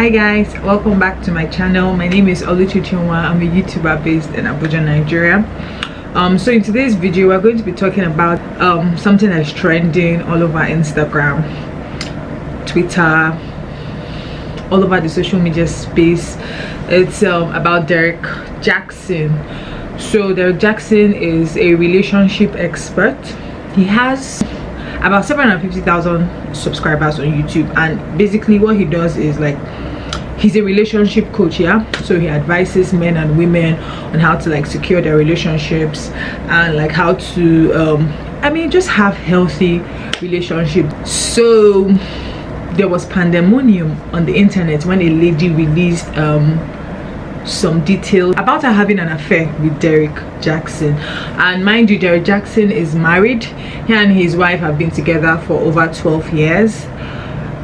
Hi guys, welcome back to my channel. My name is Oluchichinwa. I'm a YouTuber based in Abuja, Nigeria. So in today's video we're going to be talking about something that's trending all over Instagram, Twitter, all over the social media space. It's about Derrick Jaxn. So Derrick Jaxn is a relationship expert. He has about 750,000 subscribers on YouTube, and basically what he does is like he's a relationship coach. So he advises men and women on how to like secure their relationships and like how to just have healthy relationships. So there was pandemonium on the internet when a lady released some details about her having an affair with Derrick Jaxn. And mind you, Derrick Jaxn is married. He and his wife have been together for over 12 years,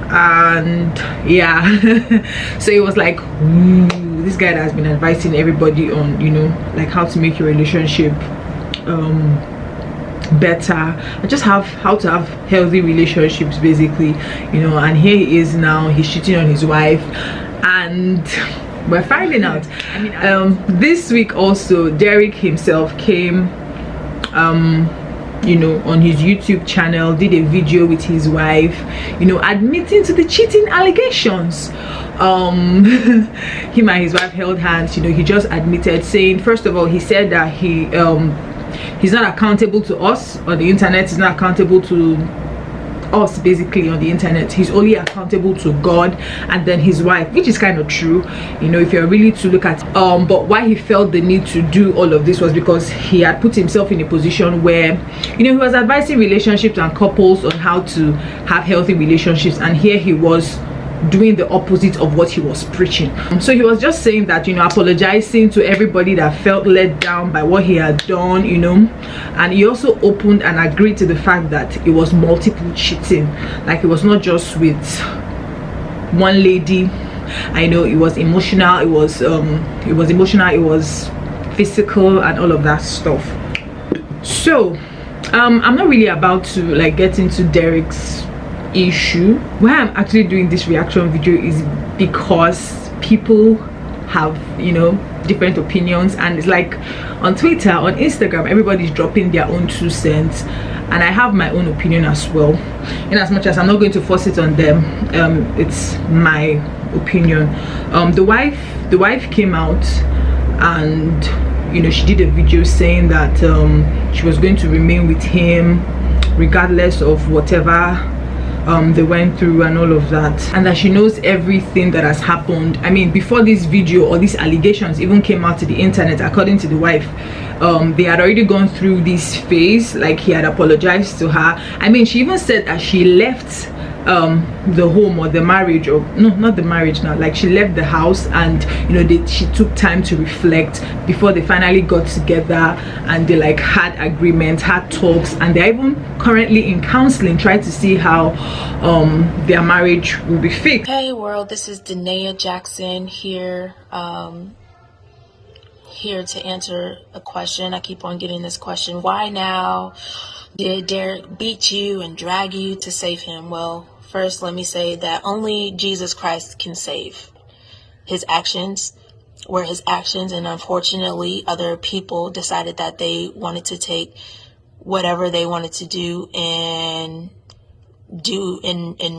and yeah. So it was like, ooh, this guy that has been advising everybody on, you know, like how to make your relationship better and just how to have healthy relationships basically, you know. And here he is now, he's cheating on his wife, and we're finding out. This week also Derrick himself came you know, on his YouTube channel, did a video with his wife, you know, admitting to the cheating allegations. Him and his wife held hands. You know, he just admitted, saying, first of all, he said that he's not accountable to us on the internet, he's not accountable to us basically on the internet, he's only accountable to God and then his wife, which is kind of true, you know, if you're really to look at but why he felt the need to do all of this was because he had put himself in a position where, you know, he was advising relationships and couples on how to have healthy relationships, and here he was doing the opposite of what he was preaching. So he was just saying that, you know, apologizing to everybody that felt let down by what he had done, you know. And he also opened and agreed to the fact that it was multiple cheating, like it was not just with one lady. I know it was emotional, it was physical and all of that stuff. So I'm not really about to like get into Derrick's issue. Why I'm actually doing this reaction video is because people have, you know, different opinions, and it's like on Twitter, on Instagram, everybody's dropping their own 2 cents, and I have my own opinion as well, in as much as I'm not going to force it on them. It's my opinion. The wife came out and, you know, she did a video saying that she was going to remain with him regardless of whatever they went through and all of that, and that she knows everything that has happened. I mean, before this video or these allegations even came out to the internet, according to the wife, they had already gone through this phase. Like, he had apologized to her. I mean, she even said that she left the home or the marriage, or no, not the marriage now, like she left the house, and you know, she took time to reflect before they finally got together, and they like had agreements, had talks, and they're even currently in counseling, trying to see how their marriage will be fixed. Hey world, this is Derrick Jaxn here, here to answer a question. I keep on getting this question: why now? Did Derrick beat you and drag you to save him? Well, first let me say that only Jesus Christ can save. His actions were his actions, and unfortunately other people decided that they wanted to take whatever they wanted to do and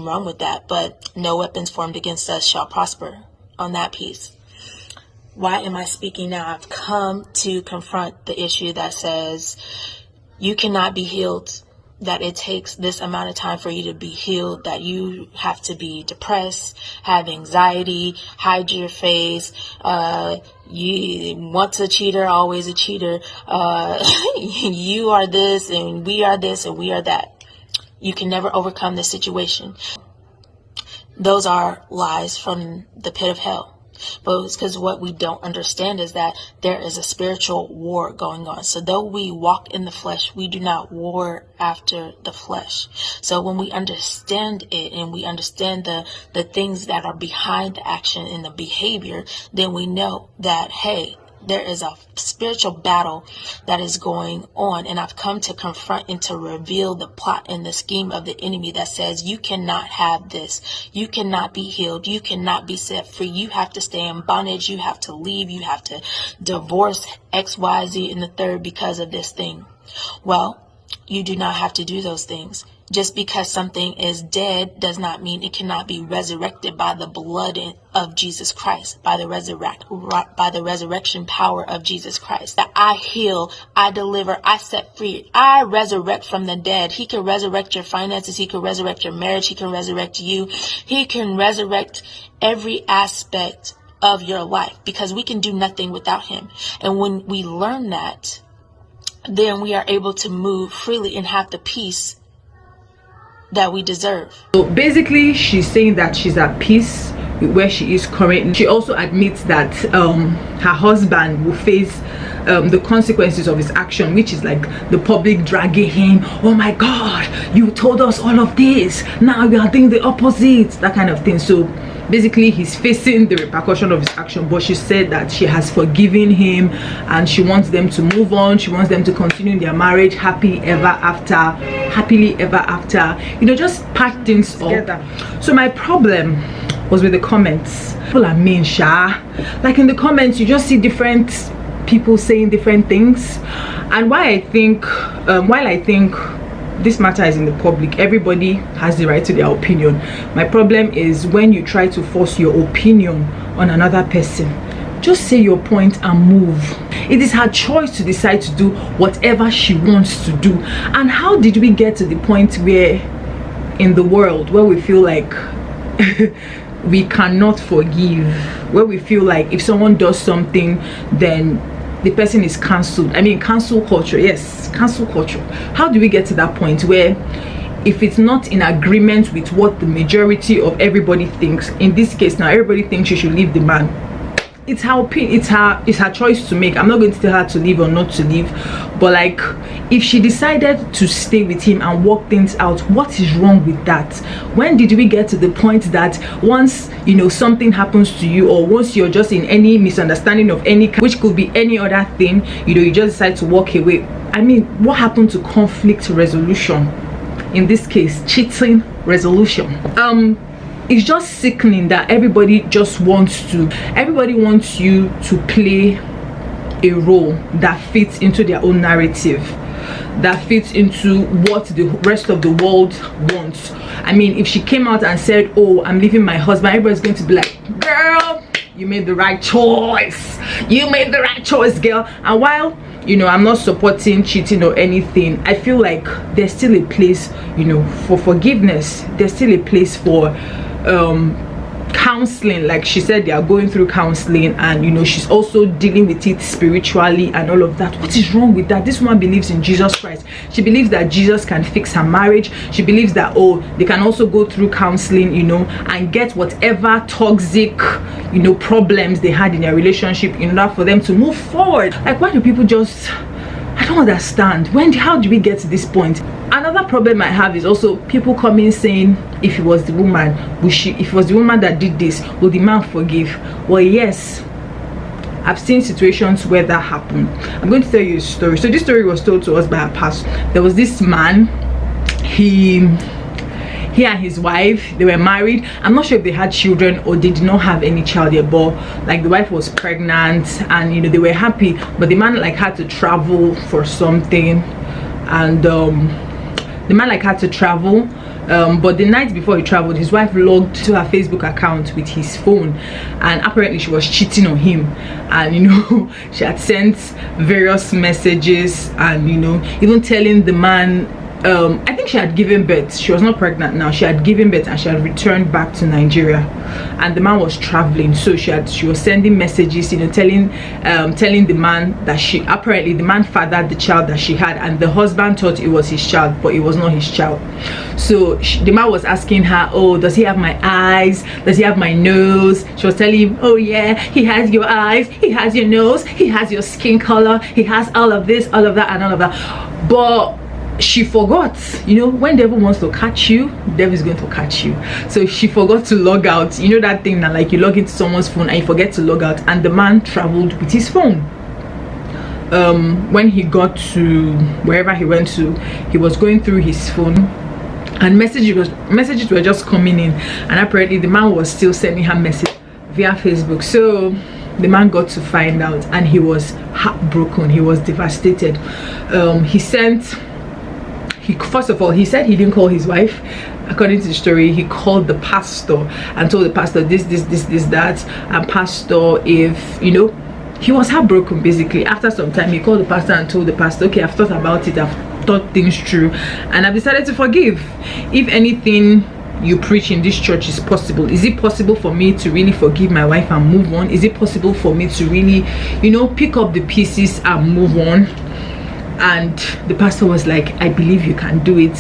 run with that. But no weapons formed against us shall prosper on that piece. Why am I speaking now? I've come to confront the issue that says you cannot be healed, that it takes this amount of time for you to be healed, that you have to be depressed, have anxiety, hide your face, you once a cheater, always a cheater, you are this and we are this and we are that. You can never overcome this situation. Those are lies from the pit of hell. But it's because what we don't understand is that there is a spiritual war going on. So though we walk in the flesh, we do not war after the flesh. So when we understand it and we understand the things that are behind the action and the behavior, then we know that, hey, There is a spiritual battle that is going on, and I've come to confront and to reveal the plot and the scheme of the enemy that says you cannot have this, you cannot be healed, you cannot be set free, you have to stay in bondage, you have to leave, you have to divorce X, Y, Z, and the third because of this thing. Well, you do not have to do those things. Just because something is dead does not mean it cannot be resurrected by the blood of Jesus Christ, by the resurrection power of Jesus Christ. That I heal, I deliver, I set free, I resurrect from the dead. He can resurrect your finances, he can resurrect your marriage, he can resurrect you, he can resurrect every aspect of your life, because we can do nothing without him. And when we learn that, then we are able to move freely and have the peace that we deserve. So basically, she's saying that she's at peace with where she is currently. She also admits that her husband will face the consequences of his action, which is like the public dragging him. Oh my God, you told us all of this, now you are doing the opposite, that kind of thing. So basically he's facing the repercussion of his action, but she said that she has forgiven him and she wants them to move on. She wants them to continue their marriage happily ever after, you know, just pack things together. So my problem was with the comments. People are mean, sha. Like in the comments you just see different people saying different things. And while I think this matter is in the public, everybody has the right to their opinion. My problem is when you try to force your opinion on another person. Just say your point and move. It is her choice to decide to do whatever she wants to do. And how did we get to the point where in the world where we feel like we cannot forgive, where we feel like if someone does something then the person is cancelled? I mean, cancel culture. Yes, cancel culture. How do we get to that point where if it's not in agreement with what the majority of everybody thinks, in this case now everybody thinks she should leave the man, it's her opinion, it's her choice to make. I'm not going to tell her to leave or not to leave, but like if she decided to stay with him and work things out, what is wrong with that? When did we get to the point that once, you know, something happens to you, or once you're just in any misunderstanding of any kind, which could be any other thing, you know, you just decide to walk away? I mean, what happened to conflict resolution? In this case, cheating resolution. It's just sickening that everybody wants you to play a role that fits into their own narrative, that fits into what the rest of the world wants. I mean, if she came out and said, oh, I'm leaving my husband, everybody's going to be like, girl, you made the right choice, you made the right choice, girl. And while, you know, I'm not supporting cheating or anything, I feel like there's still a place, you know, for forgiveness. There's still a place for counseling. Like she said, they are going through counseling, and you know, she's also dealing with it spiritually and all of that. What is wrong with that? This woman believes in Jesus Christ. She believes that Jesus can fix her marriage. She believes that, oh, they can also go through counseling, you know, and get whatever toxic, you know, problems they had in their relationship in order for them to move forward. Like, why do people just, I don't understand. How do we get to this point? Another problem I have is also people coming saying, if it was the woman, if it was the woman that did this, will the man forgive? Well, yes, I've seen situations where that happened. I'm going to tell you a story. So this story was told to us by our pastor. There was this man, he and his wife, they were married. I'm not sure if they had children or they did not have any child yet, but like the wife was pregnant and you know, they were happy, but the man like had to travel for something, and the man like had to travel, but the night before he traveled, his wife logged to her Facebook account with his phone, and apparently she was cheating on him. And you know, she had sent various messages, and you know, even telling the man, I think she had given birth. She was not pregnant now. She had given birth and she had returned back to Nigeria, and the man was traveling. So she was sending messages, you know, telling the man that apparently the man fathered the child that she had, and the husband thought it was his child, but it was not his child. So the man was asking her, oh, does he have my eyes? Does he have my nose? She was telling him, oh yeah, he has your eyes, he has your nose, he has your skin color, he has all of this, all of that, and all of that. But she forgot, you know, when devil wants to catch you, devil is going to catch you. So she forgot to log out. You know that thing that like you log into someone's phone and you forget to log out, and the man traveled with his phone. when he got to wherever he went to, he was going through his phone and messages were just coming in, and apparently the man was still sending her message via Facebook. So the man got to find out and he was heartbroken, he was devastated. First of all, he said he didn't call his wife. According to the story, he called the pastor and told the pastor this, that, and pastor, if you know, he was heartbroken basically. After some time, he called the pastor and told the pastor, okay, I've thought about it, I've thought things through, and I've decided to forgive. If anything you preach in this church is possible, is it possible for me to really forgive my wife and move on? Is it possible for me to really, you know, pick up the pieces and move on? And the pastor was like, I believe you can do it.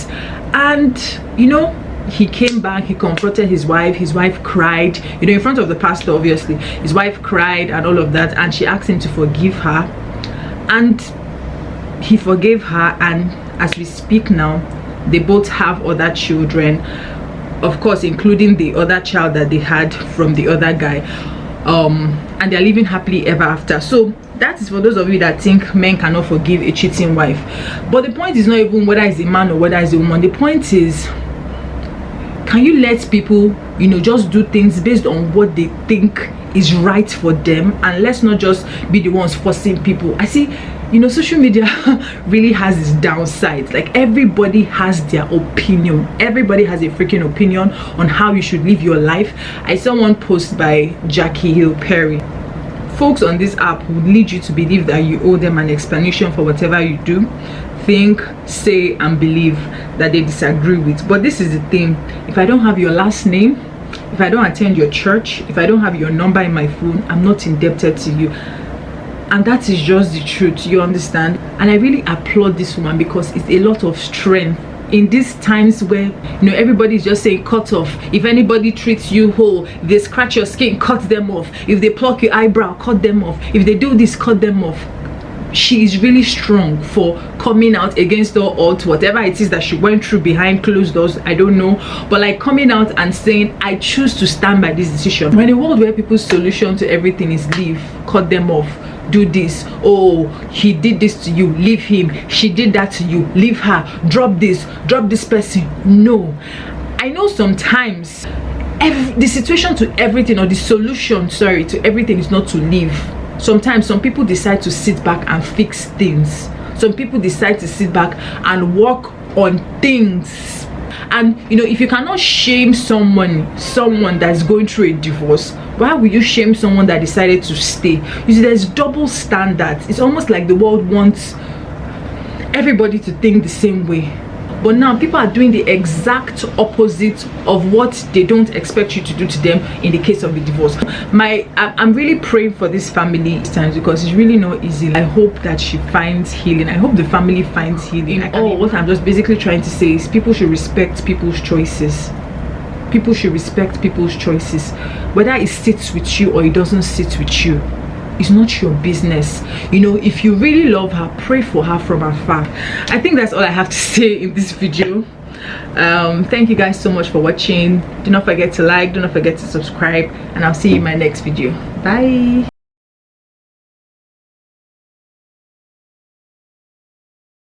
And you know, he came back, he confronted his wife cried, you know, in front of the pastor. Obviously his wife cried and all of that, and she asked him to forgive her, and he forgave her. And as we speak now, they both have other children, of course including the other child that they had from the other guy, and they're living happily ever after. So that is for those of you that think men cannot forgive a cheating wife. But the point is not even whether it's a man or whether it's a woman. The point is, can you let people, you know, just do things based on what they think is right for them, and let's not just be the ones forcing people. I see, you know, social media really has its downsides. Like, everybody has their opinion, everybody has a freaking opinion on how you should live your life. I saw one post by Jackie Hill Perry. Folks on this app would lead you to believe that you owe them an explanation for whatever you do, think, say, and believe that they disagree with. But this is the thing: if I don't have your last name, if I don't attend your church, if I don't have your number in my phone, I'm not indebted to you. And that is just the truth, you understand? And I really applaud this woman, because it's a lot of strength in these times where, you know, everybody's just saying cut off. If anybody treats you whole, if they scratch your skin, cut them off. If they pluck your eyebrow, cut them off. If they do this, cut them off. She is really strong for coming out against all odds, whatever it is that she went through behind closed doors, I don't know, but like coming out and saying, I choose to stand by this decision. When in a world where people's solution to everything is leave, cut them off, do this, oh, he did this to you, leave him, she did that to you, leave her, drop this person. No, I know sometimes the situation to everything, or the solution, sorry, to everything is not to leave. Sometimes some people decide to sit back and fix things. Some people decide to sit back and work on things. And you know, if you cannot shame someone that's going through a divorce, why will you shame someone that decided to stay? You see, there's double standards. It's almost like the world wants everybody to think the same way. But now people are doing the exact opposite of what they don't expect you to do to them in the case of a divorce. I'm really praying for this family this time, because it's really not easy. I hope that she finds healing. I hope the family finds healing. What I'm just basically trying to say is, people should respect people's choices. People should respect people's choices. Whether it sits with you or it doesn't sit with you, it's not your business. You know, if you really love her, pray for her from afar. I think that's all I have to say in this video. Thank you guys so much for watching. Do not forget to like, do not forget to subscribe, and I'll see you in my next video. Bye.